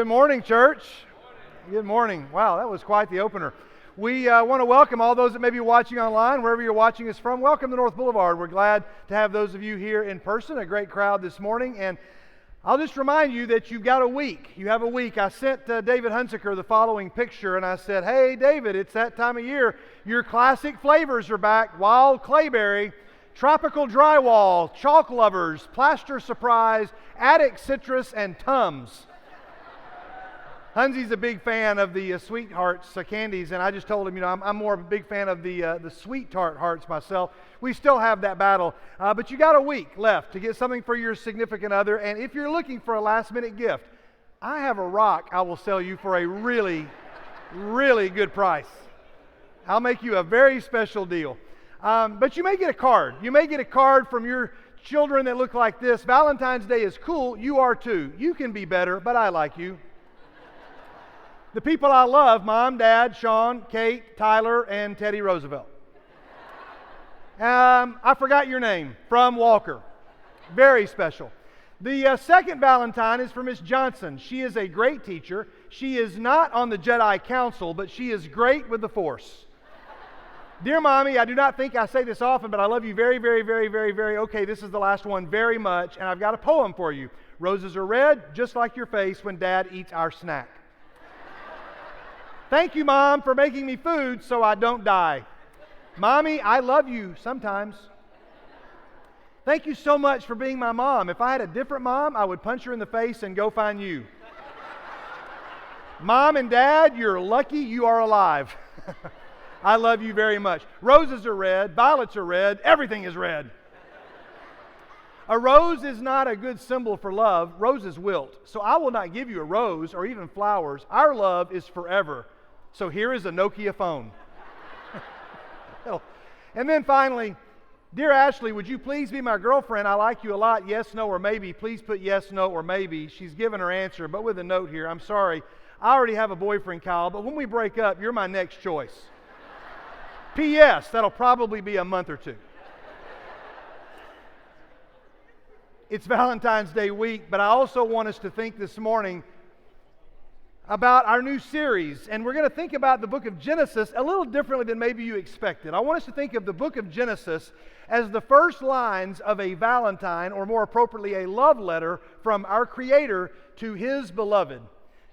Good morning, church. Good morning. Wow, that was quite the opener. We want to welcome all those that may be watching online, wherever you're watching us from. Welcome to North Boulevard. We're glad to have those of you here in person, a great crowd this morning. And I'll just remind you that you've got a week. You have a week. I sent David Hunsaker the following picture, and I said, hey, David, it's that time of year. Your classic flavors are back. Wild clayberry, tropical drywall, chalk lovers, plaster surprise, attic citrus, and Tums. Hunsy's a big fan of the Sweethearts candies, and I just told him, I'm more of a big fan of the Sweet Tart Hearts myself. We still have that battle, but you got a week left to get something for your significant other, and if you're looking for a last-minute gift, I have a rock I will sell you for a really, really good price. I'll make you a very special deal. But you may get a card. You may get a card from your children that look like this. Valentine's Day is cool. You are too. You can be better, but I like you. The people I love, Mom, Dad, Sean, Kate, Tyler, and Teddy Roosevelt. I forgot your name, from Walker. Very special. The second Valentine is for Miss Johnson. She is a great teacher. She is not on the Jedi Council, but she is great with the Force. Dear Mommy, I do not think I say this often, but I love you very, very, very, very, very, okay, this is the last one, very much, and I've got a poem for you. Roses are red, just like your face when Dad eats our snack. Thank you, Mom, for making me food so I don't die. Mommy, I love you sometimes. Thank you so much for being my mom. If I had a different mom, I would punch her in the face and go find you. Mom and Dad, you're lucky you are alive. I love you very much. Roses are red, violets are red, everything is red. A rose is not a good symbol for love. Roses wilt. So I will not give you a rose or even flowers. Our love is forever. So here is a Nokia phone. And then finally, dear Ashley, would you please be my girlfriend? I like you a lot. Yes, no, or maybe. Please put yes, no, or maybe. She's given her answer, but with a note here. I'm sorry. I already have a boyfriend, Kyle, but when we break up, you're my next choice. P.S. That'll probably be a month or two. It's Valentine's Day week, but I also want us to think this morning about our new series, and we're going to think about the book of Genesis a little differently than maybe you expected. I want us to think of the book of Genesis as the first lines of a Valentine, or more appropriately, a love letter from our Creator to His beloved.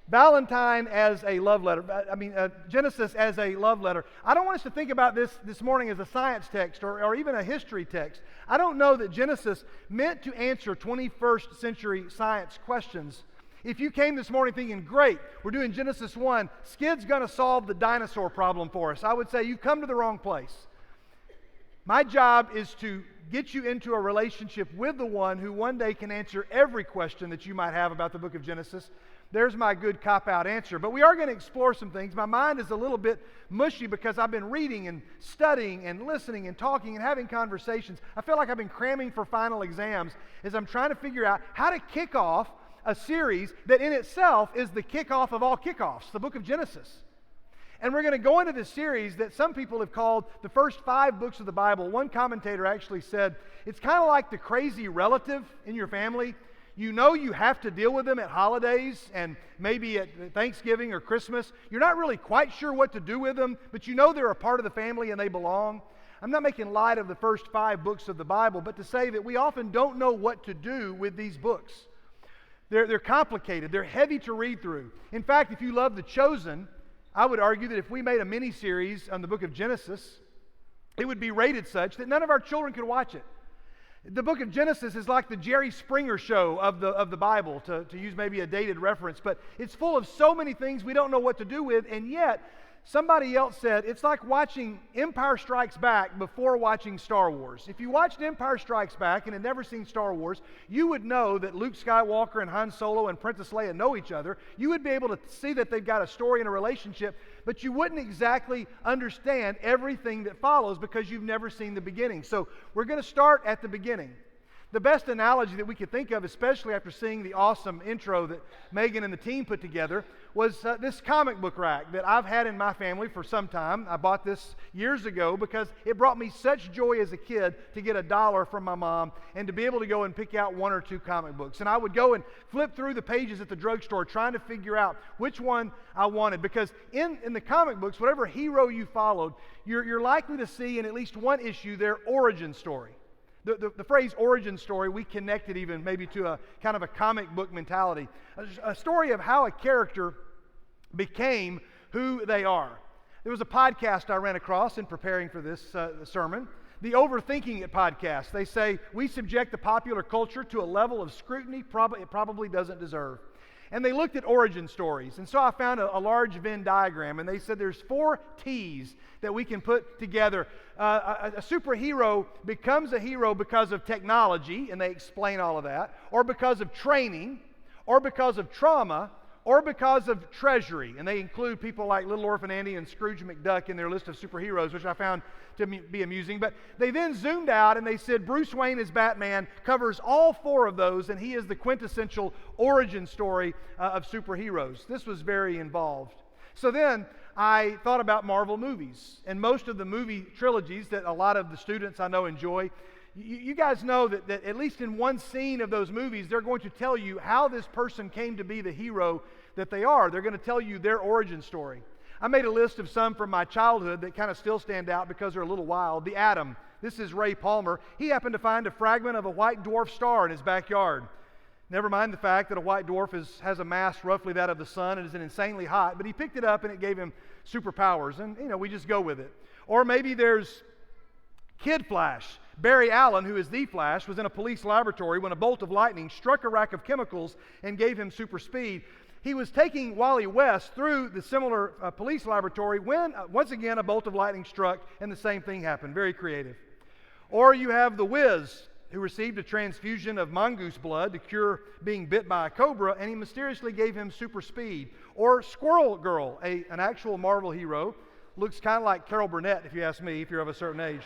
Valentine as a love letter. Genesis as a love letter. I don't want us to think about this morning as a science text or even a history text. I don't know that Genesis meant to answer 21st century science questions. If you came this morning thinking, great, we're doing Genesis 1, Skid's going to solve the dinosaur problem for us, I would say you've come to the wrong place. My job is to get you into a relationship with the one who one day can answer every question that you might have about the book of Genesis. There's my good cop-out answer. But we are going to explore some things. My mind is a little bit mushy because I've been reading and studying and listening and talking and having conversations. I feel like I've been cramming for final exams as I'm trying to figure out how to kick off a series that in itself is the kickoff of all kickoffs, the book of Genesis. And we're going to go into this series that some people have called the first 5 books of the Bible. One commentator actually said, it's kind of like the crazy relative in your family. You know you have to deal with them at holidays and maybe at Thanksgiving or Christmas. You're not really quite sure what to do with them, but you know they're a part of the family and they belong. I'm not making light of the first 5 books of the Bible, but to say that we often don't know what to do with these books. They're complicated. They're heavy to read through. In fact, if you love The Chosen, I would argue that if we made a mini-series on the book of Genesis, it would be rated such that none of our children could watch it. The book of Genesis is like the Jerry Springer show of the Bible, to use maybe a dated reference, but it's full of so many things we don't know what to do with, and yet somebody else said it's like watching Empire Strikes Back before watching Star Wars. If you watched Empire Strikes Back and had never seen Star Wars, you would know that Luke Skywalker and Han Solo and Princess Leia know each other. You would be able to see that they've got a story and a relationship, but you wouldn't exactly understand everything that follows because you've never seen the beginning. So we're going to start at the beginning. The best analogy that we could think of, especially after seeing the awesome intro that Megan and the team put together, was this comic book rack that I've had in my family for some time. I bought this years ago because it brought me such joy as a kid to get $1 from my mom and to be able to go and pick out 1 or 2 comic books. And I would go and flip through the pages at the drugstore trying to figure out which one I wanted, because in the comic books, whatever hero you followed, you're likely to see in at least one issue their origin story. The phrase origin story, we connected even maybe to a kind of a comic book mentality. A story of how a character became who they are. There was a podcast I ran across in preparing for this sermon, the Overthinking It podcast. They say, we subject the popular culture to a level of scrutiny it probably doesn't deserve. And they looked at origin stories. And so I found a large Venn diagram, and they said there's 4 T's that we can put together. A superhero becomes a hero because of technology, and they explain all of that, or because of training, or because of trauma, or because of treasury. And they include people like Little Orphan Andy and Scrooge McDuck in their list of superheroes, which I found to be amusing. But they then zoomed out and they said Bruce Wayne as Batman covers all 4 of those, and he is the quintessential origin story of superheroes. This was very involved. So then I thought about Marvel movies, and most of the movie trilogies that a lot of the students I know enjoy. You guys know that at least in one scene of those movies, they're going to tell you how this person came to be the hero that they are. They're going to tell you their origin story. I made a list of some from my childhood that kind of still stand out because they're a little wild. The Atom. This is Ray Palmer. He happened to find a fragment of a white dwarf star in his backyard. Never mind the fact that a white dwarf has a mass roughly that of the sun and is insanely hot, but he picked it up and it gave him superpowers, and we just go with it. Or maybe there's Kid Flash. Barry Allen, who is the Flash, was in a police laboratory when a bolt of lightning struck a rack of chemicals and gave him super speed. He was taking Wally West through the similar police laboratory when, once again, a bolt of lightning struck and the same thing happened. Very creative. Or you have the Wiz, who received a transfusion of mongoose blood to cure being bit by a cobra, and he mysteriously gave him super speed. Or Squirrel Girl, an actual Marvel hero. Looks kind of like Carol Burnett, if you ask me, if you're of a certain age.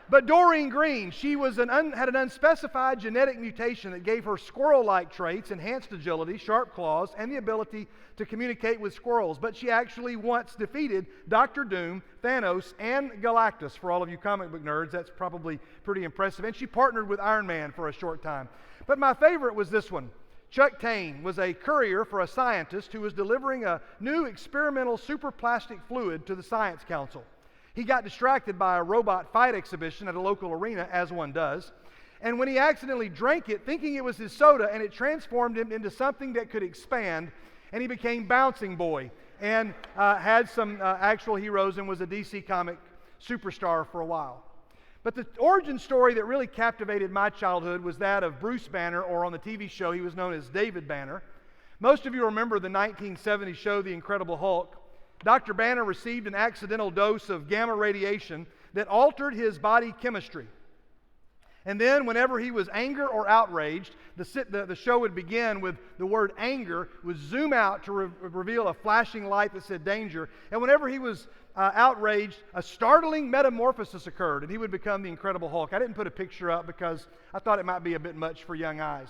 But Doreen Green, she had an unspecified genetic mutation that gave her squirrel-like traits, enhanced agility, sharp claws, and the ability to communicate with squirrels. But she actually once defeated Dr. Doom, Thanos, and Galactus. For all of you comic book nerds, that's probably pretty impressive. And she partnered with Iron Man for a short time. But my favorite was this one. Chuck Tane was a courier for a scientist who was delivering a new experimental superplastic fluid to the Science Council. He got distracted by a robot fight exhibition at a local arena, as one does. And when he accidentally drank it, thinking it was his soda, and it transformed him into something that could expand, and he became Bouncing Boy and had some actual heroes and was a DC comic superstar for a while. But the origin story that really captivated my childhood was that of Bruce Banner, or on the TV show, he was known as David Banner. Most of you remember the 1970 show, The Incredible Hulk. Dr. Banner received an accidental dose of gamma radiation that altered his body chemistry. And then whenever he was angry or outraged, the show would begin with the word anger, would zoom out to reveal a flashing light that said danger. And whenever he was outraged, a startling metamorphosis occurred, and he would become the Incredible Hulk. I didn't put a picture up because I thought it might be a bit much for young eyes.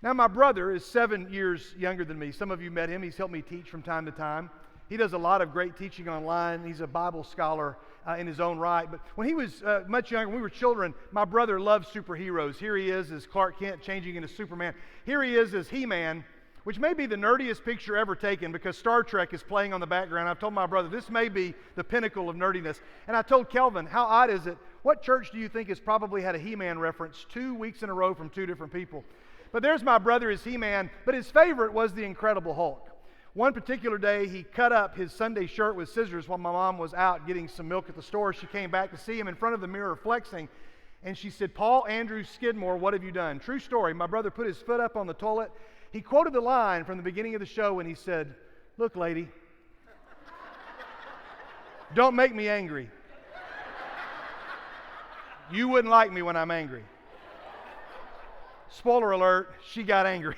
Now, my brother is 7 years younger than me. Some of you met him. He's helped me teach from time to time. He does a lot of great teaching online. He's a Bible scholar in his own right. But when he was much younger, when we were children, my brother loved superheroes. Here he is as Clark Kent changing into Superman. Here he is as He-Man, which may be the nerdiest picture ever taken because Star Trek is playing on the background. I've told my brother, this may be the pinnacle of nerdiness. And I told Kelvin, how odd is it? What church do you think has probably had a He-Man reference 2 weeks in a row from 2 different people? But there's my brother as He-Man, but his favorite was the Incredible Hulk. One particular day, he cut up his Sunday shirt with scissors while my mom was out getting some milk at the store. She came back to see him in front of the mirror flexing, and she said, "Paul Andrew Skidmore, what have you done?" True story. My brother put his foot up on the toilet. He quoted the line from the beginning of the show, and he said, "Look, lady, don't make me angry. You wouldn't like me when I'm angry." Spoiler alert, she got angry.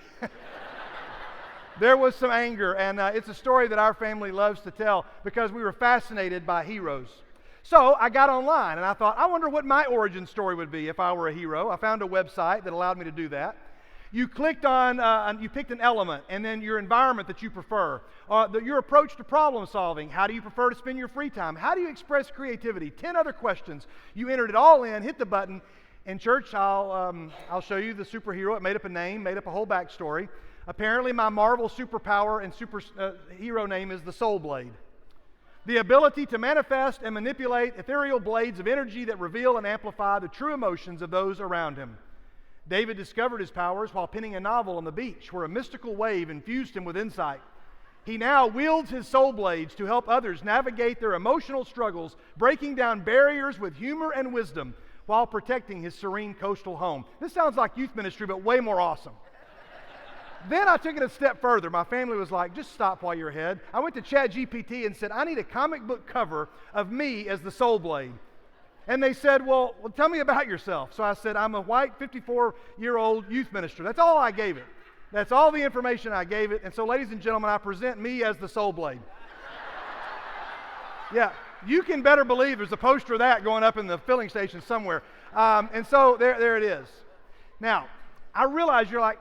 There was some anger, and it's a story that our family loves to tell because we were fascinated by heroes. So I got online and I thought, I wonder what my origin story would be if I were a hero. I found a website that allowed me to do that. You clicked on, you picked an element, and then your environment that you prefer, your approach to problem solving. How do you prefer to spend your free time? How do you express creativity? 10 other questions. You entered it all in, hit the button, and church, I'll show you the superhero. It made up a name, made up a whole backstory. Apparently, my Marvel superpower and hero name is the Soul Blade. The ability to manifest and manipulate ethereal blades of energy that reveal and amplify the true emotions of those around him. David discovered his powers while penning a novel on the beach where a mystical wave infused him with insight. He now wields his soul blades to help others navigate their emotional struggles, breaking down barriers with humor and wisdom while protecting his serene coastal home. This sounds like youth ministry, but way more awesome. Then I took it a step further. My family was like, just stop while you're ahead. I went to ChatGPT and said, I need a comic book cover of me as the Soul Blade. And they said, well, tell me about yourself. So I said, I'm a white 54-year-old youth minister. That's all I gave it. That's all the information I gave it. And so, ladies and gentlemen, I present me as the Soul Blade. Yeah, you can better believe there's a poster of that going up in the filling station somewhere. And so there it is. Now, I realize you're like,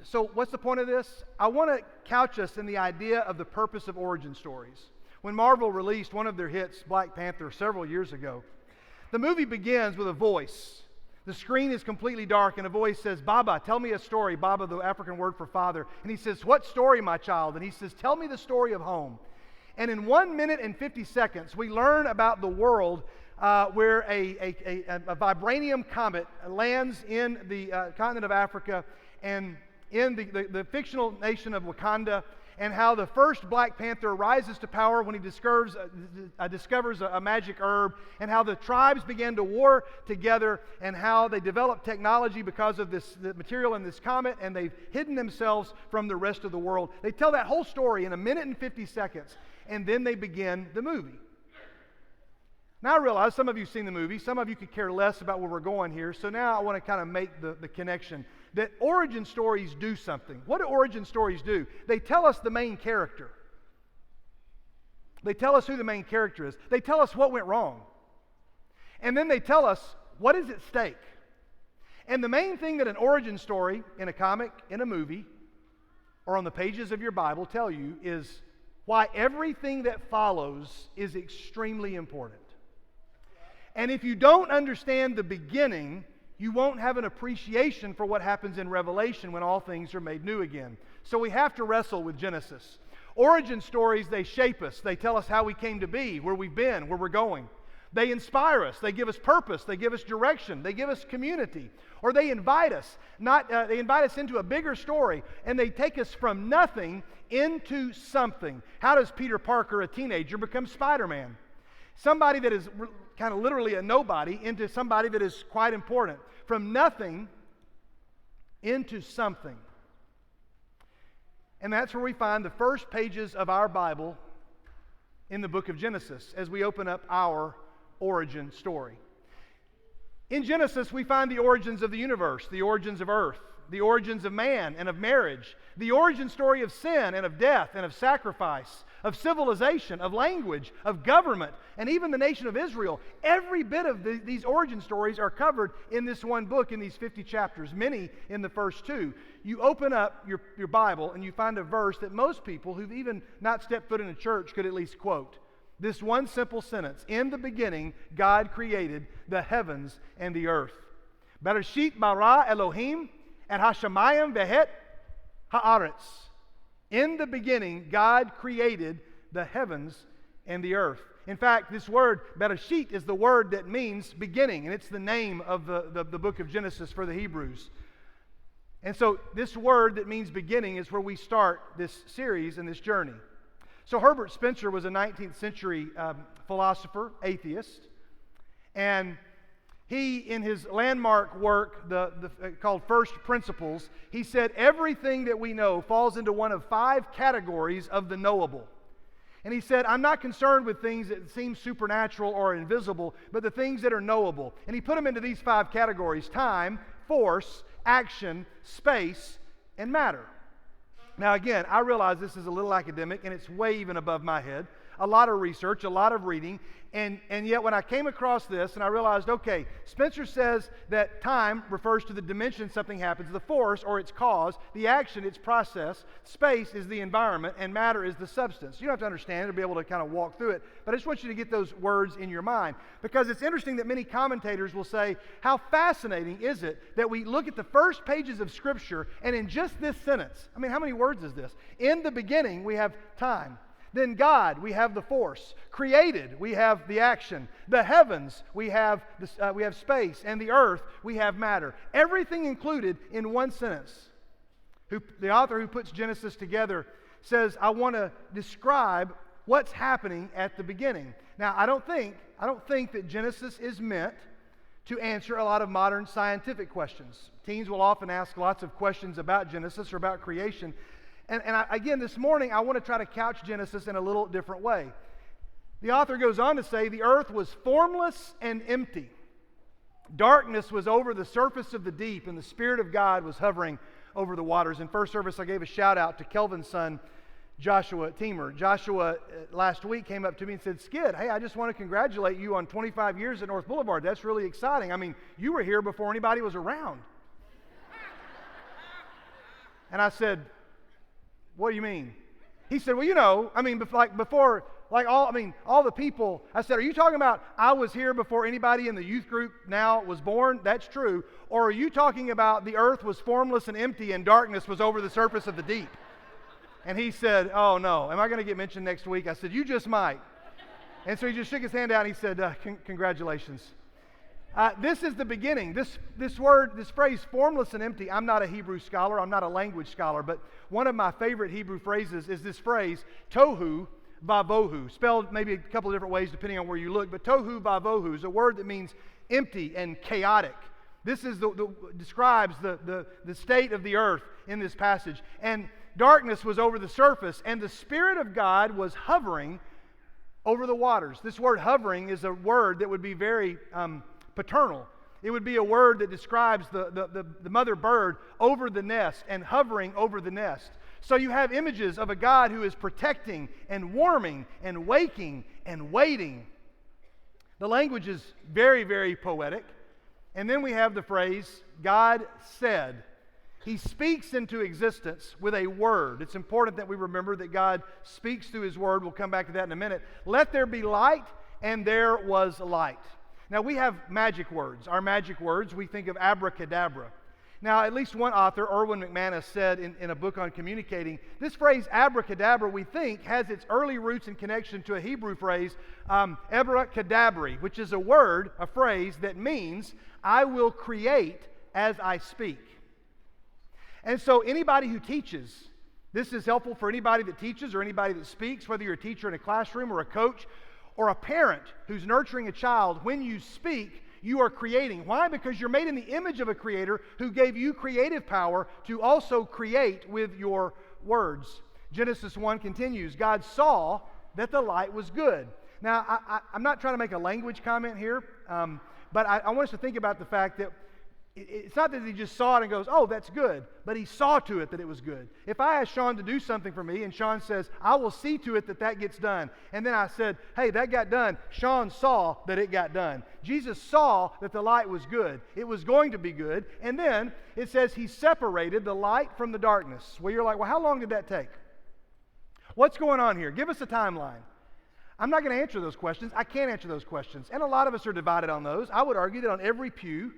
so what's the point of this? I want to couch us in the idea of the purpose of origin stories. When Marvel released one of their hits, Black Panther, several years ago, the movie begins with a voice. The screen is completely dark and a voice says, Baba, tell me a story. Baba, the African word for father. And he says, what story, my child? And he says, tell me the story of home. And in 1 minute and 50 seconds, we learn about the world where a vibranium comet lands in the continent of Africa and in the fictional nation of Wakanda, and how the first Black Panther rises to power when he discovers a magic herb, and how the tribes began to war together, and how they developed technology because of the material in this comet, and they've hidden themselves from the rest of the world. They tell that whole story in 1 minute and 50 seconds, and then they begin the movie. Now I realize some of you have seen the movie, some of you could care less about where we're going here, so now I want to kind of make the connection that origin stories do something. What do origin stories do? They tell us the main character. They tell us who the main character is. They tell us what went wrong. And then they tell us what is at stake. And the main thing that an origin story in a comic, in a movie, or on the pages of your Bible tell you is why everything that follows is extremely important. And if you don't understand the beginning, you won't have an appreciation for what happens in Revelation when all things are made new again. So we have to wrestle with Genesis. Origin stories, they shape us. They tell us how we came to be, where we've been, where we're going. They inspire us. They give us purpose. They give us direction. They give us community. Or they invite us. They invite us into a bigger story, and they take us from nothing into something. How does Peter Parker, a teenager, become Spider-Man? Somebody that is kind of literally a nobody into somebody that is quite important. From nothing into something. And that's where we find the first pages of our Bible in the book of Genesis as we open up our origin story. In Genesis, we find the origins of the universe, the origins of earth, the origins of man and of marriage, the origin story of sin and of death and of sacrifice, of civilization, of language, of government, and even the nation of Israel. Every bit of these origin stories are covered in this one book in these 50 chapters, many in the first two. You open up your Bible and you find a verse that most people who've even not stepped foot in a church could at least quote. This one simple sentence: in the beginning, God created the heavens and the earth. Bereshit bara Elohim et hashamayim vehet haaretz. In the beginning, God created the heavens and the earth. In fact, this word, Bereshit, is the word that means beginning, and it's the name of the book of Genesis for the Hebrews. And so this word that means beginning is where we start this series and this journey. So Herbert Spencer was a 19th century philosopher, atheist, and he, in his landmark work called First Principles, he said everything that we know falls into one of 5 categories of the knowable. And he said, I'm not concerned with things that seem supernatural or invisible, but the things that are knowable. And he put them into these 5 categories: time, force, action, space, and matter. Now again, I realize this is a little academic and it's way even above my head. a lot of research, a lot of reading, and yet when I came across this and I realized, okay, Spencer says that time refers to the dimension something happens, the force or its cause, the action, its process, space is the environment, and matter is the substance. You don't have to understand it to be able to kind of walk through it, but I just want you to get those words in your mind, because it's interesting that many commentators will say, how fascinating is it that we look at the first pages of Scripture, and in just this sentence, I mean, how many words is this? In the beginning, we have time. Then God, we have the force. Created, we have the action. The heavens, we have space. And the earth, we have matter. Everything included in one sentence. The author who puts Genesis together says, I want to describe what's happening at the beginning. Now, I don't think that Genesis is meant to answer a lot of modern scientific questions. Teens will often ask lots of questions about Genesis or about creation. Again, this morning, I want to try to couch Genesis in a little different way. The author goes on to say, the earth was formless and empty. Darkness was over the surface of the deep, and the Spirit of God was hovering over the waters. In first service, I gave a shout out to Kelvin's son, Joshua Teamer. Joshua, last week, came up to me and said, Skid, hey, I just want to congratulate you on 25 years at North Boulevard. That's really exciting. I mean, you were here before anybody was around. And I said, what do you mean? He said, well, you know, I mean, all the people. I said, are you talking about I was here before anybody in the youth group now was born? That's true. Or are you talking about the earth was formless and empty and darkness was over the surface of the deep? And he said, oh, no. Am I going to get mentioned next week? I said, you just might. And so he just shook his hand out and he said, congratulations. This is the beginning. This phrase, formless and empty, I'm not a Hebrew scholar, I'm not a language scholar, but one of my favorite Hebrew phrases is this phrase, tohu vavohu, spelled maybe a couple of different ways depending on where you look, but tohu vavohu is a word that means empty and chaotic. This is describes the state of the earth in this passage. And darkness was over the surface, and the Spirit of God was hovering over the waters. This word hovering is a word that would be very paternal. It would be a word that describes the mother bird over the nest and hovering over the nest. So you have images of a God who is protecting and warming and waking and waiting. The language is very, very poetic. And then we have the phrase, God said. He speaks into existence with a word. It's important that we remember that God speaks through His word. We'll come back to that in a minute. Let there be light, and there was light. Now, we have magic words. Our magic words, we think of abracadabra. Now, at least one author, Erwin McManus, said in a book on communicating, this phrase abracadabra, we think, has its early roots in connection to a Hebrew phrase, abracadabri, which is a phrase that means, I will create as I speak. And so anybody who teaches, this is helpful for anybody that teaches or anybody that speaks, whether you're a teacher in a classroom or a coach, or a parent who's nurturing a child. When you speak, you are creating. Why? Because you're made in the image of a creator who gave you creative power to also create with your words. Genesis 1 continues, God saw that the light was good. Now, I'm not trying to make a language comment here, but I want us to think about the fact that it's not that He just saw it and goes, oh, that's good, but He saw to it that it was good. If I ask Sean to do something for me and Sean says, I will see to it that that gets done, and then I said, hey, that got done, Sean saw that it got done. Jesus saw that the light was good. It was going to be good, and then it says He separated the light from the darkness. Well, you're like, well, how long did that take? What's going on here? Give us a timeline. I'm not going to answer those questions. I can't answer those questions, and a lot of us are divided on those. I would argue that on every pew,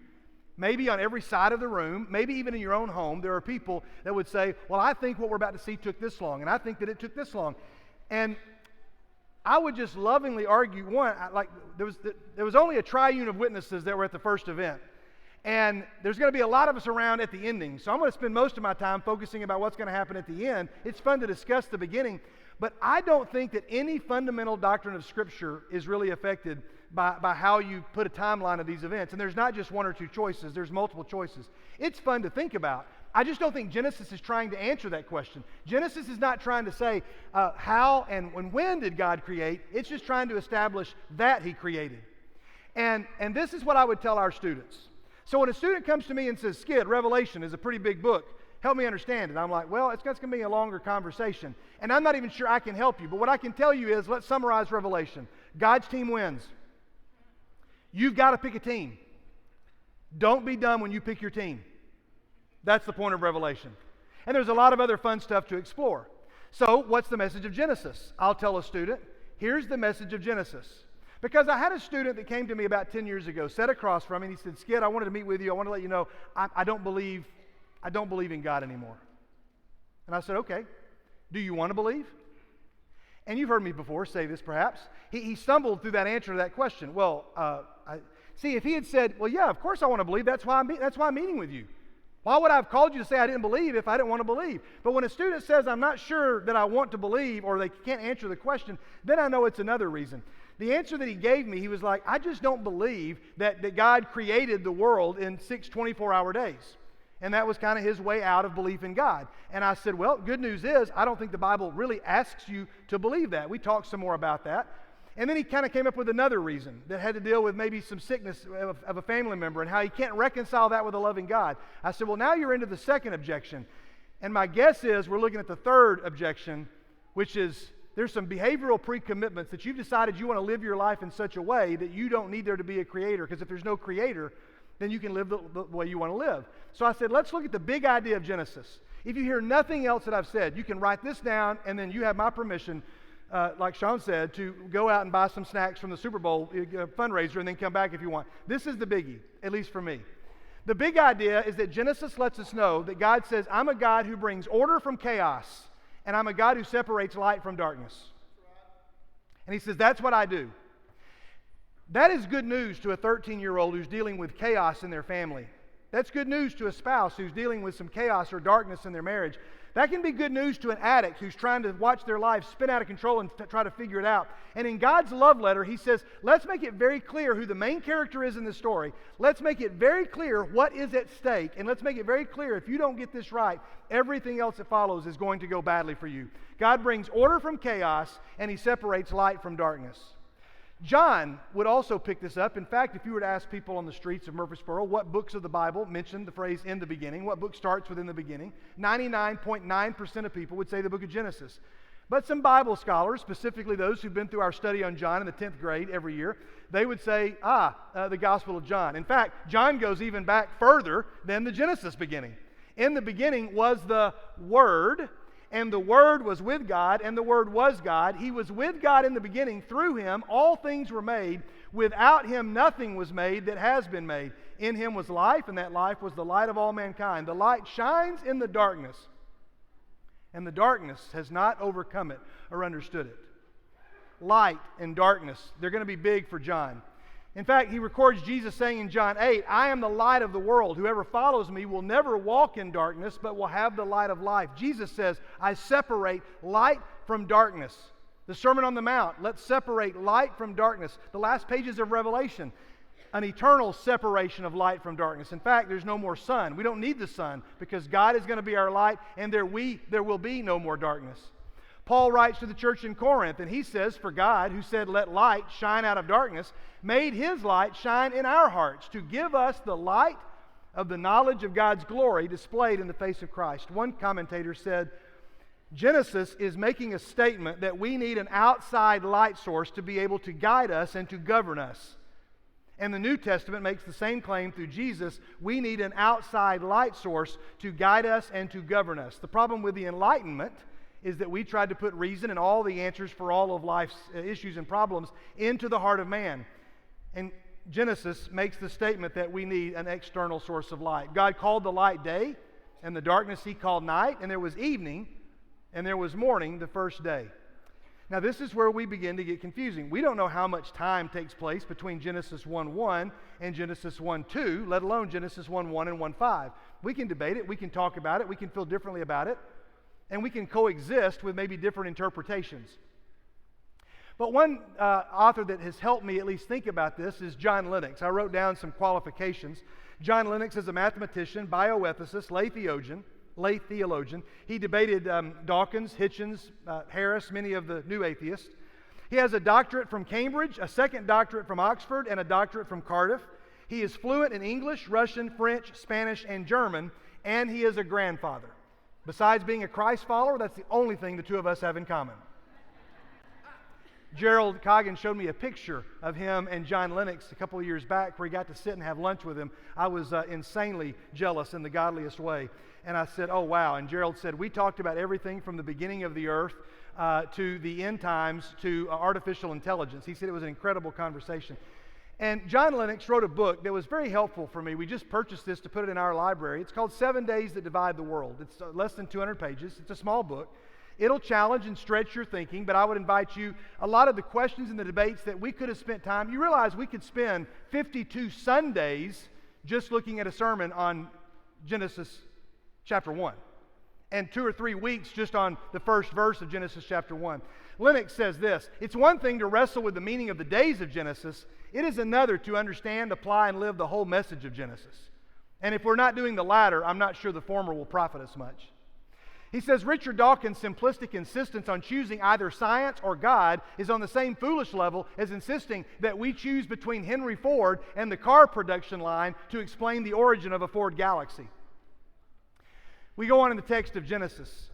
maybe on every side of the room, maybe even in your own home, there are people that would say, well, I think what we're about to see took this long, and I think that it took this long. And I would just lovingly argue, there was only a triune of witnesses that were at the first event. And there's going to be a lot of us around at the ending. So I'm going to spend most of my time focusing about what's going to happen at the end. It's fun to discuss the beginning, but I don't think that any fundamental doctrine of Scripture is really affected by how you put a timeline of these events. And there's not just one or two choices, there's multiple choices. It's fun to think about. I just don't think Genesis is trying to answer that question. Genesis is not trying to say how and when did God create. It's just trying to establish that He created. And this is what I would tell our students. So when a student comes to me and says, Skid, Revelation is a pretty big book. help me understand it. I'm like, well, it's going to be a longer conversation. And I'm not even sure I can help you. But what I can tell you is, let's summarize Revelation. God's team wins. You've got to pick a team. Don't be dumb when you pick your team. That's the point of Revelation. And there's a lot of other fun stuff to explore. So, what's the message of Genesis? I'll tell a student, here's the message of Genesis. Because I had a student that came to me about 10 years ago, sat across from me, and he said, Skid, I wanted to meet with you. I want to let you know I don't believe in God anymore. And I said, okay, do you want to believe? And you've heard me before say this perhaps. He stumbled through that answer to that question. Well, see, if he had said, well, yeah, of course I want to believe, that's why I'm meeting with you. Why would I have called you to say I didn't believe if I didn't want to believe? But when a student says, I'm not sure that I want to believe, or they can't answer the question, then I know it's another reason. The answer that he gave me, he was like, I just don't believe that God created the world in 6 24-hour days. And that was kind of his way out of belief in God. And I said, well, good news is, I don't think the Bible really asks you to believe that. We talked some more about that. And then he kind of came up with another reason that had to deal with maybe some sickness of a family member and how he can't reconcile that with a loving God. I said, well, now you're into the second objection. And my guess is we're looking at the third objection, which is there's some behavioral pre-commitments that you've decided you want to live your life in such a way that you don't need there to be a creator, because if there's no creator, then you can live the way you want to live. So I said, let's look at the big idea of Genesis. If you hear nothing else that I've said, you can write this down, and then you have my permission, like Sean said, to go out and buy some snacks from the Super Bowl fundraiser and then come back if you want. This is the biggie, at least for me. The big idea is that Genesis lets us know that God says, I'm a God who brings order from chaos, and I'm a God who separates light from darkness. And he says, that's what I do. That is good news to a 13-year-old who's dealing with chaos in their family. That's good news to a spouse who's dealing with some chaos or darkness in their marriage. That can be good news to an addict who's trying to watch their life spin out of control and try to figure it out. And in God's love letter, he says, let's make it very clear who the main character is in the story. Let's make it very clear what is at stake. And let's make it very clear if you don't get this right, everything else that follows is going to go badly for you. God brings order from chaos, and he separates light from darkness. John would also pick this up. In fact, if you were to ask people on the streets of Murfreesboro what books of the Bible mention the phrase in the beginning, what book starts with in the beginning, 99.9% of people would say the book of Genesis. But some Bible scholars, specifically those who've been through our study on John in the 10th grade every year, they would say, the Gospel of John. In fact, John goes even back further than the Genesis beginning. In the beginning was the Word, and the Word was with God, and the Word was God. He was with God in the beginning. Through him, all things were made. Without him, nothing was made that has been made. In him was life, and that life was the light of all mankind. The light shines in the darkness, and the darkness has not overcome it or understood it. Light and darkness, they're going to be big for John. In fact, he records Jesus saying in John 8, I am the light of the world. Whoever follows me will never walk in darkness, but will have the light of life. Jesus says, I separate light from darkness. The Sermon on the Mount, let's separate light from darkness. The last pages of Revelation, an eternal separation of light from darkness. In fact, there's no more sun. We don't need the sun because God is going to be our light, and there will be no more darkness. Paul writes to the church in Corinth, and he says, for God, who said, let light shine out of darkness, made his light shine in our hearts to give us the light of the knowledge of God's glory displayed in the face of Christ. One commentator said, Genesis is making a statement that we need an outside light source to be able to guide us and to govern us. And the New Testament makes the same claim through Jesus. We need an outside light source to guide us and to govern us. The problem with the Enlightenment is that we tried to put reason and all the answers for all of life's issues and problems into the heart of man. And Genesis makes the statement that we need an external source of light. God called the light day, and the darkness he called night, and there was evening, and there was morning the first day. Now this is where we begin to get confusing. We don't know how much time takes place between Genesis 1:1 and Genesis 1:2, let alone Genesis 1:1 and 1:5. We can debate it, we can talk about it, we can feel differently about it, and we can coexist with maybe different interpretations. But one author that has helped me at least think about this is John Lennox. I wrote down some qualifications. John Lennox is a mathematician, bioethicist, lay theologian. He debated Dawkins, Hitchens, Harris, many of the new atheists. He has a doctorate from Cambridge, a second doctorate from Oxford, and a doctorate from Cardiff. He is fluent in English, Russian, French, Spanish, and German, and he is a grandfather. Besides being a Christ follower, that's the only thing the two of us have in common. Gerald Coggin showed me a picture of him and John Lennox a couple of years back where he got to sit and have lunch with him. I was insanely jealous in the godliest way. And I said, oh, wow. And Gerald said, we talked about everything from the beginning of the earth to the end times to artificial intelligence. He said it was an incredible conversation. And John Lennox wrote a book that was very helpful for me. We just purchased this to put it in our library. It's called 7 Days That Divide the World. It's less than 200 pages. It's a small book. It'll challenge and stretch your thinking, but I would invite you, a lot of the questions and the debates that we could have spent time, you realize we could spend 52 Sundays just looking at a sermon on Genesis chapter 1, and 2 or 3 weeks just on the first verse of Genesis chapter 1. Lennox says this: it's one thing to wrestle with the meaning of the days of Genesis. It is another to understand, apply, and live the whole message of Genesis. And if we're not doing the latter, I'm not sure the former will profit us much. He says Richard Dawkins' simplistic insistence on choosing either science or God is on the same foolish level as insisting that we choose between Henry Ford and the car production line to explain the origin of a Ford Galaxy. We go on in the text of Genesis.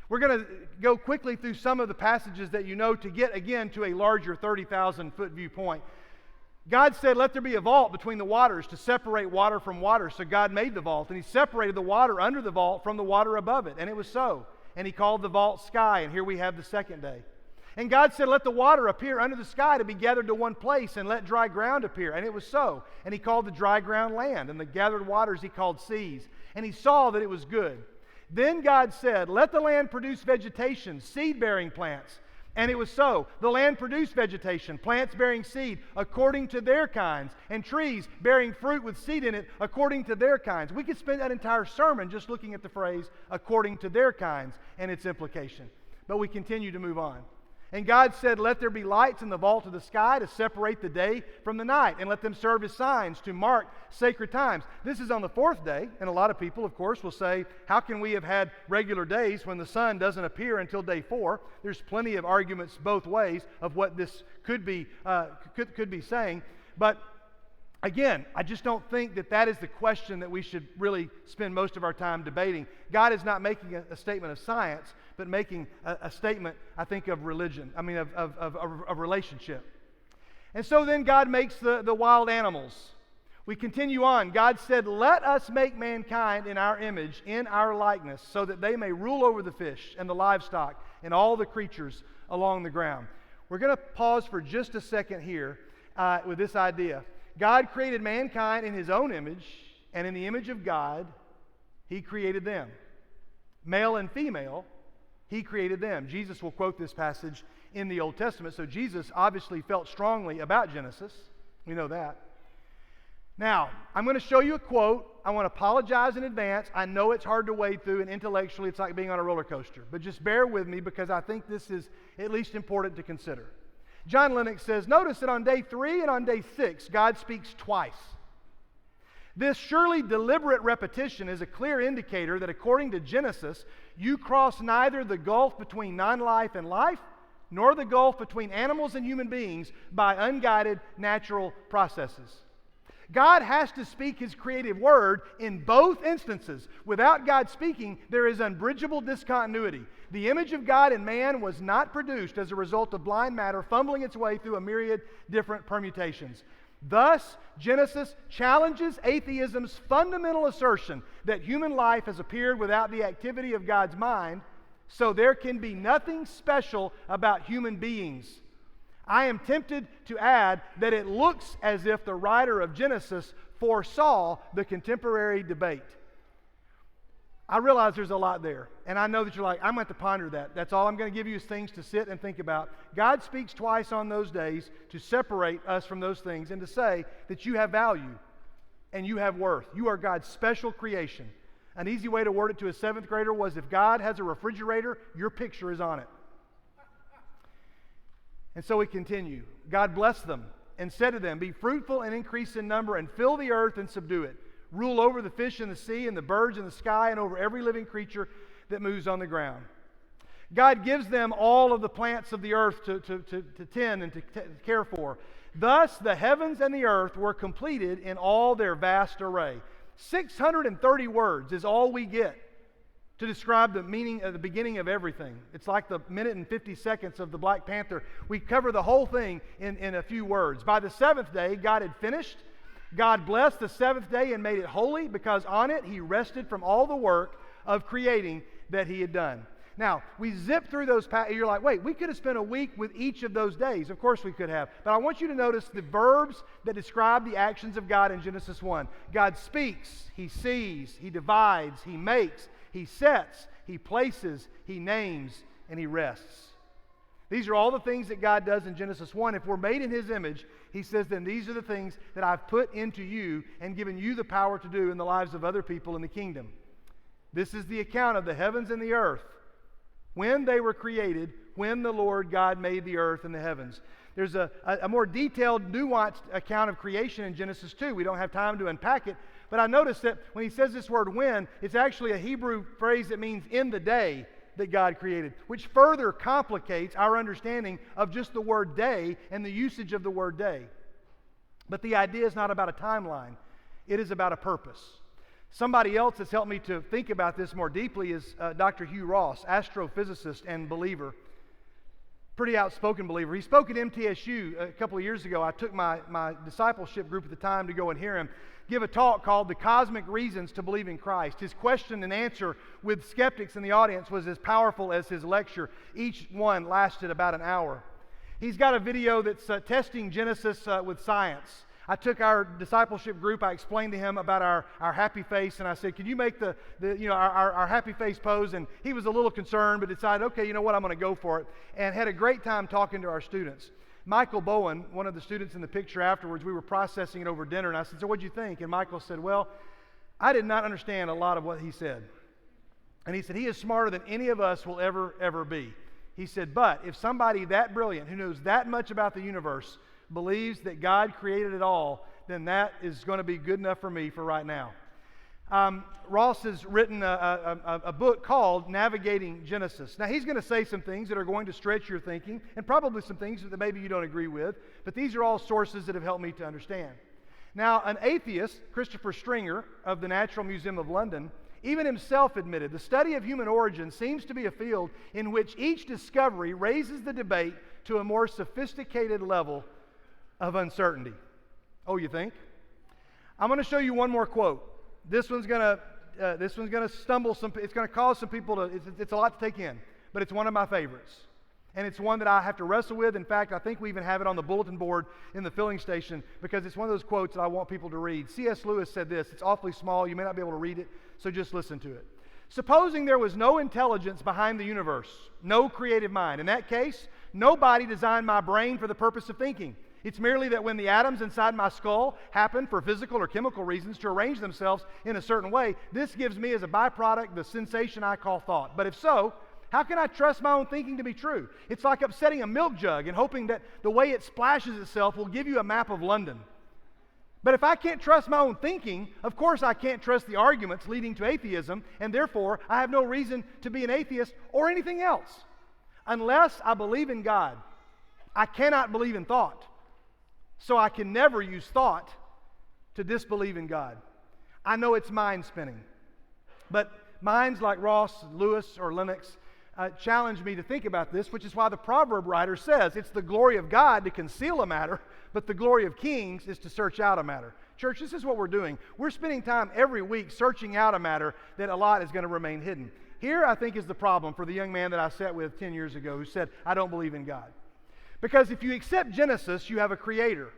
We're going to go quickly through some of the passages that you know to get, again, to a larger 30,000-foot viewpoint. God said, let there be a vault between the waters to separate water from water. So God made the vault, and he separated the water under the vault from the water above it. And it was so. And he called the vault sky, and here we have the second day. And God said, let the water appear under the sky to be gathered to one place, and let dry ground appear. And it was so. And he called the dry ground land, and the gathered waters he called seas. And he saw that it was good. Then God said, let the land produce vegetation, seed-bearing plants. And it was so. The land produced vegetation, plants bearing seed according to their kinds, and trees bearing fruit with seed in it according to their kinds. We could spend that entire sermon just looking at the phrase according to their kinds and its implication. But we continue to move on. And God said, let there be lights in the vault of the sky to separate the day from the night, and let them serve as signs to mark sacred times. This is on the fourth day, and a lot of people, of course, will say, how can we have had regular days when the sun doesn't appear until day 4? There's plenty of arguments both ways of what this could be saying. But again, I just don't think that that is the question that we should really spend most of our time debating. God is not making a statement of science, but making a statement, I think, of religion. I mean, of relationship. And so then God makes the wild animals. We continue on. God said, let us make mankind in our image, in our likeness, so that they may rule over the fish and the livestock and all the creatures along the ground. We're going to pause for just a second here with this idea. God created mankind in his own image, and in the image of God, he created them. Male and female, he created them. Jesus will quote this passage in the Old Testament, so Jesus obviously felt strongly about Genesis. We know that. Now, I'm going to show you a quote. I want to apologize in advance. I know it's hard to wade through, and intellectually it's like being on a roller coaster. But just bear with me because I think this is at least important to consider. John Lennox says, notice that on day 3 and on day 6, God speaks twice. This surely deliberate repetition is a clear indicator that according to Genesis, you cross neither the gulf between non-life and life, nor the gulf between animals and human beings by unguided natural processes. God has to speak his creative word in both instances. Without God speaking, there is unbridgeable discontinuity. The image of God in man was not produced as a result of blind matter fumbling its way through a myriad different permutations. Thus, Genesis challenges atheism's fundamental assertion that human life has appeared without the activity of God's mind, so there can be nothing special about human beings. I am tempted to add that it looks as if the writer of Genesis foresaw the contemporary debate. I realize there's a lot there, and I know that you're like, I'm going to have to ponder that. That's all I'm going to give you is things to sit and think about. God speaks twice on those days to separate us from those things and to say that you have value and you have worth. You are God's special creation. An easy way to word it to a 7th grader was, if God has a refrigerator, your picture is on it. And so we continue. God blessed them and said to them, be fruitful and increase in number and fill the earth and subdue it. Rule over the fish in the sea and the birds in the sky and over every living creature that moves on the ground. God gives them all of the plants of the earth to tend and to care for. Thus the heavens and the earth were completed in all their vast array. 630 words is all we get to describe the meaning of the beginning of everything. It's like the minute and 50 seconds of the Black Panther. We cover the whole thing in a few words. By the seventh day, God had finished. God blessed the seventh day and made it holy because on it He rested from all the work of creating that He had done. Now, we zip through those, you're like, wait, we could have spent a week with each of those days. Of course we could have. But I want you to notice the verbs that describe the actions of God in Genesis 1. God speaks, He sees, He divides, He makes, He sets, He places, He names, and He rests. These are all the things that God does in Genesis 1. If we're made in His image, He says, then these are the things that I've put into you and given you the power to do in the lives of other people in the kingdom. This is the account of the heavens and the earth when they were created, when the Lord God made the earth and the heavens. There's a more detailed, nuanced account of creation in Genesis 2. We don't have time to unpack it, but I noticed that when He says this word when, it's actually a Hebrew phrase that means in the day that God created, which further complicates our understanding of just the word day and the usage of the word day. But the idea is not about a timeline. It is about a purpose. Somebody else that's helped me to think about this more deeply is Dr. Hugh Ross, astrophysicist and believer. Pretty outspoken believer. He spoke at MTSU a couple of years ago. I took my discipleship group at the time to go and hear him give a talk called The Cosmic Reasons to Believe in Christ. His question and answer with skeptics in the audience was as powerful as his lecture. Each one lasted about an hour. He's got a video that's testing Genesis with science. I took our discipleship group, I explained to him about our happy face, and I said, could you make our happy face pose? And he was a little concerned, but decided, okay, you know what, I'm going to go for it. And had a great time talking to our students. Michael Bowen, one of the students in the picture afterwards, we were processing it over dinner, and I said, so what'd you think? And Michael said, well, I did not understand a lot of what he said. And he said, he is smarter than any of us will ever be. He said, but if somebody that brilliant, who knows that much about the universe, believes that God created it all, then that is going to be good enough for me for right now. Ross has written a book called Navigating Genesis. Now, he's going to say some things that are going to stretch your thinking, and probably some things that maybe you don't agree with, but these are all sources that have helped me to understand. Now, an atheist, Christopher Stringer of the Natural Museum of London, even himself admitted the study of human origin seems to be a field in which each discovery raises the debate to a more sophisticated level of uncertainty. Oh, you think? I'm going to show you one more quote. This one's going to stumble some. It's going to cause some people to. It's a lot to take in, but it's one of my favorites, and it's one that I have to wrestle with. In fact, I think we even have it on the bulletin board in the filling station because it's one of those quotes that I want people to read. C.S. Lewis said this. It's awfully small. You may not be able to read it, so just listen to it. Supposing there was no intelligence behind the universe, no creative mind. In that case, nobody designed my brain for the purpose of thinking. It's merely that when the atoms inside my skull happen for physical or chemical reasons to arrange themselves in a certain way, this gives me as a byproduct the sensation I call thought. But if so, how can I trust my own thinking to be true? It's like upsetting a milk jug and hoping that the way it splashes itself will give you a map of London. But if I can't trust my own thinking, of course I can't trust the arguments leading to atheism, and therefore I have no reason to be an atheist or anything else. Unless I believe in God, I cannot believe in thought. So I can never use thought to disbelieve in God. I know it's mind-spinning. But minds like Ross, Lewis, or Lennox challenge me to think about this, which is why the proverb writer says it's the glory of God to conceal a matter, but the glory of kings is to search out a matter. Church, this is what we're doing. We're spending time every week searching out a matter that a lot is going to remain hidden. Here, I think, is the problem for the young man that I sat with 10 years ago who said, I don't believe in God. Because if you accept Genesis, you have a creator.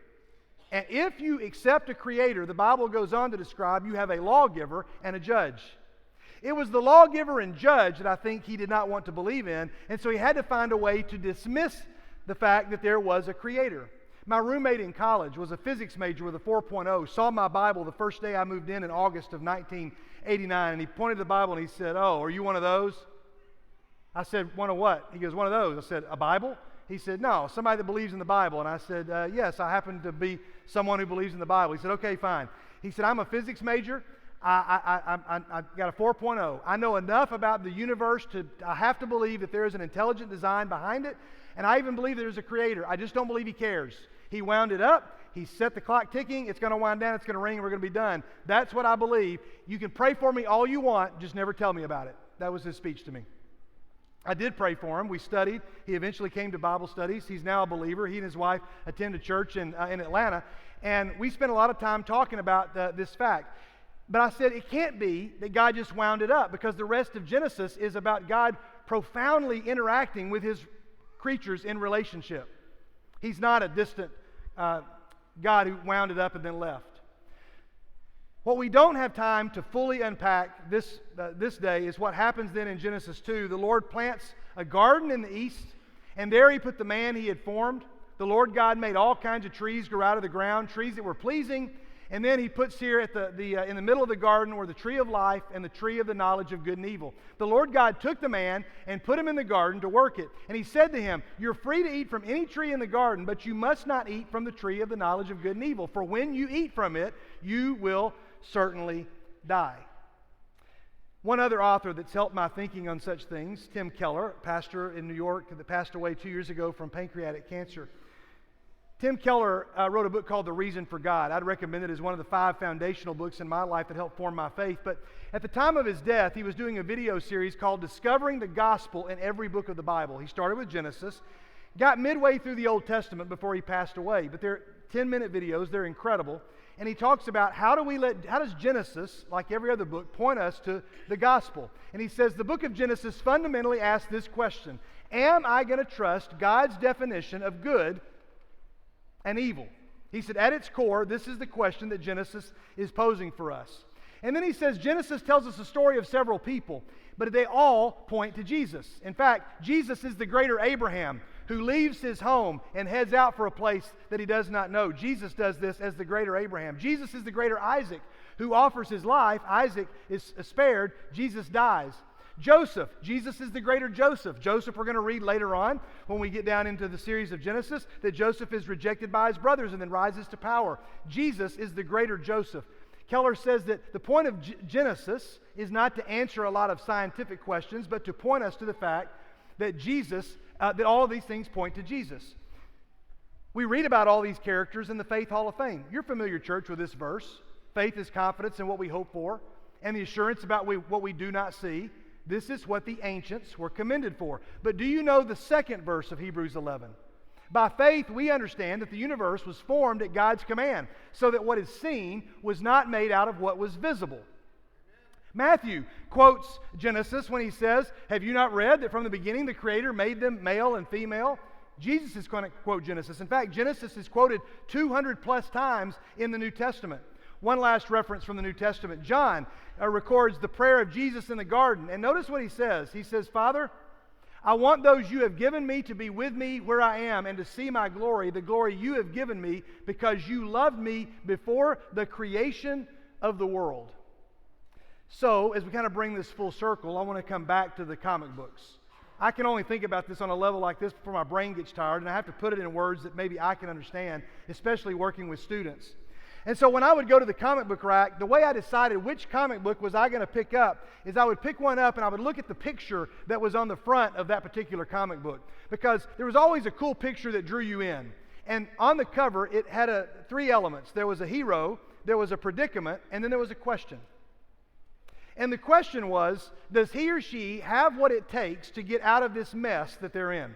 And if you accept a creator, the Bible goes on to describe you have a lawgiver and a judge. It was the lawgiver and judge that I think he did not want to believe in, and so he had to find a way to dismiss the fact that there was a creator. My roommate in college was a physics major with a 4.0, saw my Bible the first day I moved in August of 1989, and he pointed to the Bible and he said, oh, are you one of those? I said, one of what? He goes, one of those. I said, a Bible? He said, no, somebody that believes in the Bible. And I said, yes, I happen to be someone who believes in the Bible. He said, okay, fine. He said, I'm a physics major. I got a 4.0. I know enough about the universe I have to believe that there is an intelligent design behind it, and I even believe there's a creator. I just don't believe he cares. He wound it up. He set the clock ticking. It's going to wind down. It's going to ring. And we're going to be done. That's what I believe. You can pray for me all you want. Just never tell me about it. That was his speech to me. I did pray for him. We studied. He eventually came to Bible studies. He's now a believer. He and his wife attend a church in Atlanta. And we spent a lot of time talking about this fact. But I said it can't be that God just wound it up, because the rest of Genesis is about God profoundly interacting with his creatures in relationship. He's not a distant God who wound it up and then left. What we don't have time to fully unpack this day is what happens then in Genesis 2. The Lord plants a garden in the east, and there he put the man he had formed. The Lord God made all kinds of trees grow out of the ground, trees that were pleasing. And then he puts here at in the middle of the garden were the tree of life and the tree of the knowledge of good and evil. The Lord God took the man and put him in the garden to work it. And he said to him, "You're free to eat from any tree in the garden, but you must not eat from the tree of the knowledge of good and evil. For when you eat from it, you will certainly die." One other author that's helped my thinking on such things, Tim Keller, pastor in New York that passed away 2 years ago from pancreatic cancer. Tim Keller wrote a book called The Reason for God. I'd recommend it as one of the 5 foundational books in my life that helped form my faith. But at the time of his death, he was doing a video series called Discovering the Gospel in Every Book of the Bible. He started with Genesis, got midway through the Old Testament before he passed away. But they're 10-minute videos. They're incredible. And he talks about how does Genesis, like every other book, point us to the gospel? And he says the book of Genesis fundamentally asks this question: am I going to trust God's definition of good and evil? He said, at its core, this is the question that Genesis is posing for us. And then he says Genesis tells us the story of several people, but they all point to Jesus. In fact, Jesus is the greater Abraham who leaves his home and heads out for a place that he does not know. Jesus does this as the greater Abraham. Jesus is the greater Isaac who offers his life. Isaac is spared. Jesus dies. Joseph, Jesus is the greater Joseph. Joseph, we're going to read later on when we get down into the series of Genesis, that Joseph is rejected by his brothers and then rises to power. Jesus is the greater Joseph. Keller says that the point of Genesis is not to answer a lot of scientific questions, but to point us to the fact that that all of these things point to Jesus. We read about all these characters in the Faith Hall of Fame. You're familiar, church, with this verse. Faith is confidence in what we hope for, and the assurance about what we do not see. This is what the ancients were commended for. But do you know the second verse of Hebrews 11? By faith, we understand that the universe was formed at God's command, so that what is seen was not made out of what was visible. Matthew quotes Genesis when he says, "Have you not read that from the beginning the Creator made them male and female?" Jesus is going to quote Genesis. In fact, Genesis is quoted 200 plus times in the New Testament. One last reference from the New Testament. John records the prayer of Jesus in the garden. And notice what he says. He says, "Father, I want those you have given me to be with me where I am and to see my glory, the glory you have given me, because you loved me before the creation of the world." So, as we kind of bring this full circle, I want to come back to the comic books. I can only think about this on a level like this before my brain gets tired, and I have to put it in words that maybe I can understand, especially working with students. And so when I would go to the comic book rack, the way I decided which comic book was I going to pick up is I would pick one up and I would look at the picture that was on the front of that particular comic book, because there was always a cool picture that drew you in. And on the cover, it had 3 elements. There was a hero, there was a predicament, and then there was a question. And the question was, does he or she have what it takes to get out of this mess that they're in?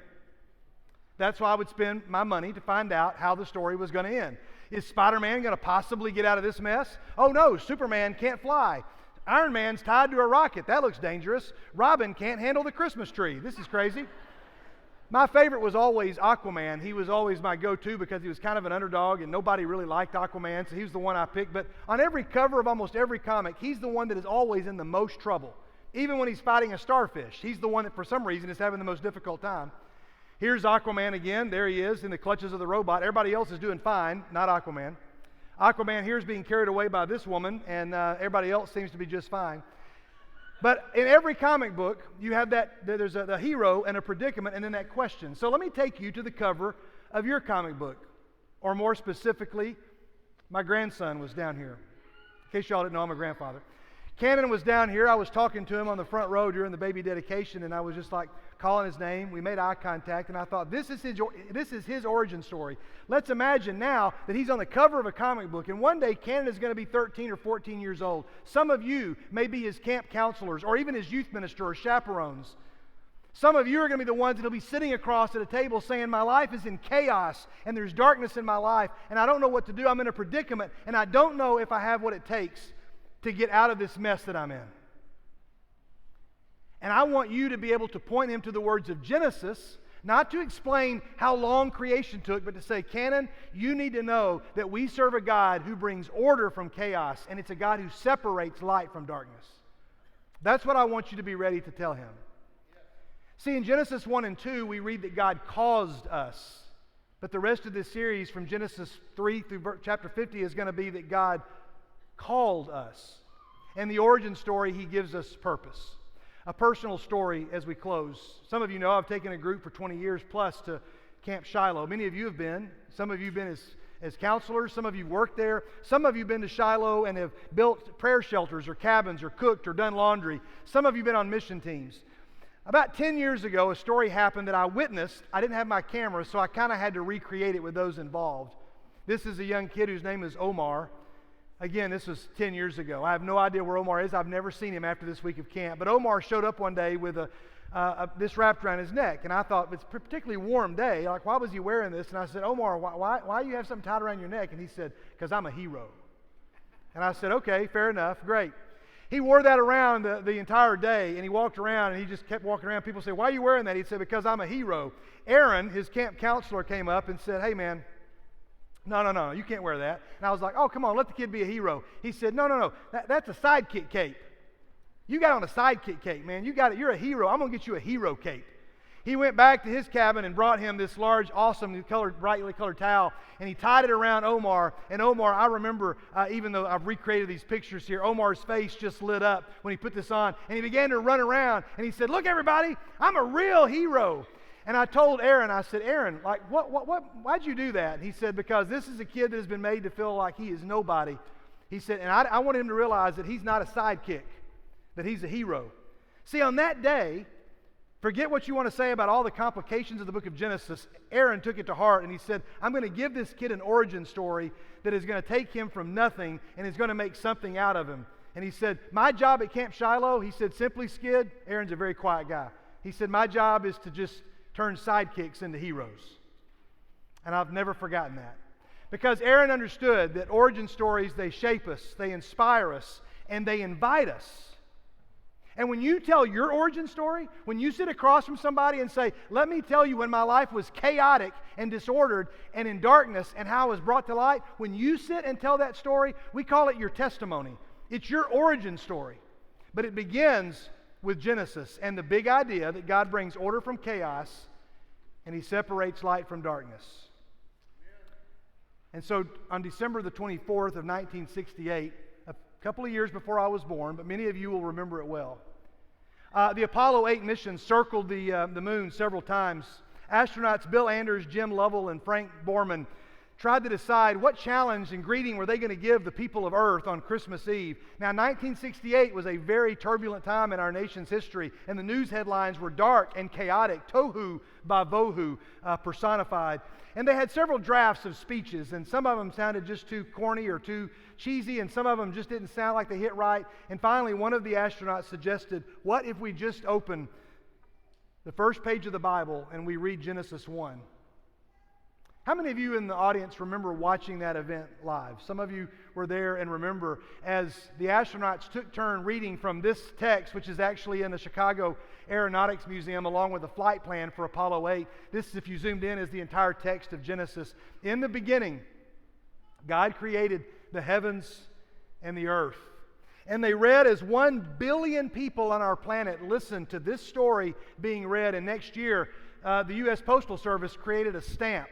That's why I would spend my money to find out how the story was going to end. Is Spider-Man going to possibly get out of this mess? Oh no, Superman can't fly. Iron Man's tied to a rocket. That looks dangerous. Robin can't handle the Christmas tree. This is crazy. My favorite was always Aquaman. He was always my go-to because he was kind of an underdog and nobody really liked Aquaman, so he was the one I picked. But on every cover of almost every comic, he's the one that is always in the most trouble. Even when he's fighting a starfish, he's the one that for some reason is having the most difficult time. Here's Aquaman again. There he is in the clutches of the robot. Everybody else is doing fine, not Aquaman. Aquaman here is being carried away by this woman, and everybody else seems to be just fine. But in every comic book, you have there's the hero and a predicament and then that question. So let me take you to the cover of your comic book. Or more specifically, my grandson was down here. In case y'all didn't know, I'm a grandfather. Cannon was down here. I was talking to him on the front row during the baby dedication, and I was just like calling his name. We made eye contact, and I thought, this is his origin story. Let's imagine now that he's on the cover of a comic book, and one day Cannon is going to be 13 or 14 years old. Some of you may be his camp counselors or even his youth minister or chaperones. Some of you are going to be the ones that will be sitting across at a table saying, my life is in chaos and there's darkness in my life and I don't know what to do. I'm in a predicament and I don't know if I have what it takes to get out of this mess that I'm in. And I want you to be able to point him to the words of Genesis, not to explain how long creation took, but to say, Cannon, you need to know that we serve a God who brings order from chaos, and it's a God who separates light from darkness. That's what I want you to be ready to tell him. See, in Genesis 1 and 2, we read that God caused us. But the rest of this series from Genesis 3 through chapter 50 is going to be that God called us. And the origin story, he gives us purpose. A personal story as we close. Some of you know I've taken a group for 20 years plus to Camp Shiloh. Many of you have been. Some of you have been as counselors. Some of you worked there. Some of you have been to Shiloh and have built prayer shelters or cabins or cooked or done laundry. Some of you have been on mission teams. About 10 years ago, a story happened that I witnessed. I didn't have my camera, so I kind of had to recreate it with those involved. This is a young kid whose name is Omar. Again, this was 10 years ago. I have no idea where Omar is. I've never seen him after this week of camp. But Omar showed up one day with this wrapped around his neck. And I thought, it's a particularly warm day. Like, why was he wearing this? And I said, Omar, why do you have something tied around your neck? And he said, because I'm a hero. And I said, okay, fair enough, great. He wore that around the entire day, and he walked around, and he just kept walking around. People say, why are you wearing that? He said, because I'm a hero. Aaron, his camp counselor, came up and said, hey, man, no, you can't wear that. And I was like, oh, come on, let the kid be a hero. He said, no, that's a sidekick cape. You got on a sidekick cape, man. You got it. You're a hero. I'm going to get you a hero cape. He went back to his cabin and brought him this large, awesome, brightly colored towel, and he tied it around Omar. And Omar, I remember, even though I've recreated these pictures here, Omar's face just lit up when he put this on, and he began to run around, and he said, look, everybody, I'm a real hero. And I told Aaron, I said, Aaron, like, why'd you do that? He said, because this is a kid that has been made to feel like he is nobody. He said, and I want him to realize that he's not a sidekick, that he's a hero. See, on that day, forget what you want to say about all the complications of the book of Genesis. Aaron took it to heart and he said, I'm going to give this kid an origin story that is going to take him from nothing and is going to make something out of him. And he said, my job at Camp Shiloh, he said, simply, Skid, Aaron's a very quiet guy. He said, my job is to just turn sidekicks into heroes. And I've never forgotten that. Because Aaron understood that origin stories, they shape us, they inspire us, and they invite us. And when you tell your origin story, when you sit across from somebody and say, let me tell you when my life was chaotic and disordered and in darkness and how I was brought to light, when you sit and tell that story, we call it your testimony. It's your origin story. But it begins with Genesis and the big idea that God brings order from chaos and he separates light from darkness. And so on December the 24th of 1968, a couple of years before I was born, but many of you will remember it well. The Apollo 8 mission circled the moon several times. Astronauts Bill Anders, Jim Lovell, and Frank Borman tried to decide what challenge and greeting were they going to give the people of Earth on Christmas Eve. Now, 1968 was a very turbulent time in our nation's history, and the news headlines were dark and chaotic, tohu bavohu personified. And they had several drafts of speeches, and some of them sounded just too corny or too cheesy, and some of them just didn't sound like they hit right. And finally, one of the astronauts suggested, what if we just open the first page of the Bible and we read Genesis 1? How many of you in the audience remember watching that event live? Some of you were there and remember as the astronauts took turn reading from this text, which is actually in the Chicago Aeronautics Museum, along with the flight plan for Apollo 8. This, if you zoomed in, is the entire text of Genesis. In the beginning, God created the heavens and the earth. And they read as 1 billion people on our planet listened to this story being read. And next year, the U.S. Postal Service created a stamp.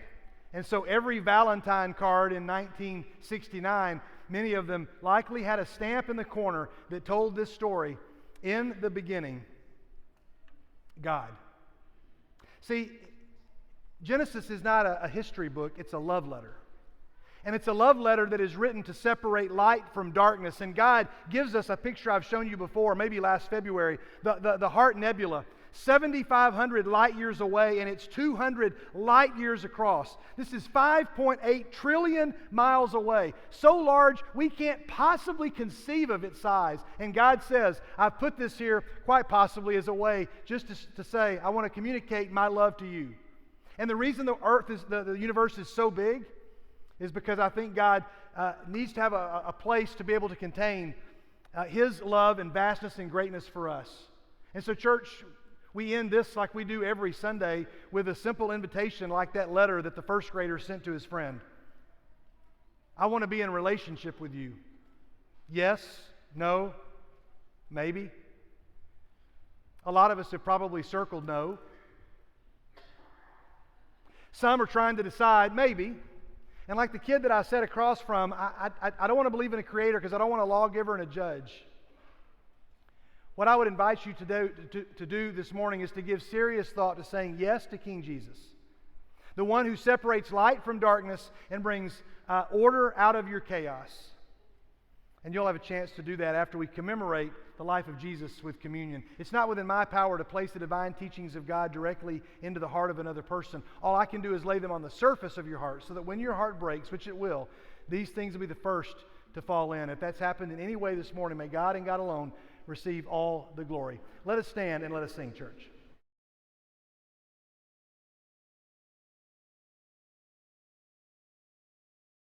And so every Valentine card in 1969, many of them likely had a stamp in the corner that told this story. In the beginning, God. See, Genesis is not a history book, it's a love letter. And it's a love letter that is written to separate light from darkness. And God gives us a picture I've shown you before, maybe last February, the Heart Nebula. 7,500 light years away, and it's 200 light years across. This is 5.8 trillion miles away. So large, we can't possibly conceive of its size. And God says, I've put this here quite possibly as a way just to say, I want to communicate my love to you. And the reason the earth is, the universe is so big is because I think God needs to have a place to be able to contain His love and vastness and greatness for us. And so, church, we end this like we do every Sunday with a simple invitation like that letter that the first grader sent to his friend. I want to be in a relationship with you. Yes? No? Maybe? A lot of us have probably circled no. Some are trying to decide, maybe. And like the kid that I sat across from, I don't want to believe in a creator because I don't want a lawgiver and a judge. What I would invite you to do this morning is to give serious thought to saying yes to King Jesus, the one who separates light from darkness and brings order out of your chaos. And you'll have a chance to do that after we commemorate the life of Jesus with communion. It's not within my power to place the divine teachings of God directly into the heart of another person. All I can do is lay them on the surface of your heart so that when your heart breaks, which it will, these things will be the first to fall in. If that's happened in any way this morning, may God and God alone receive all the glory. Let us stand and let us sing, church.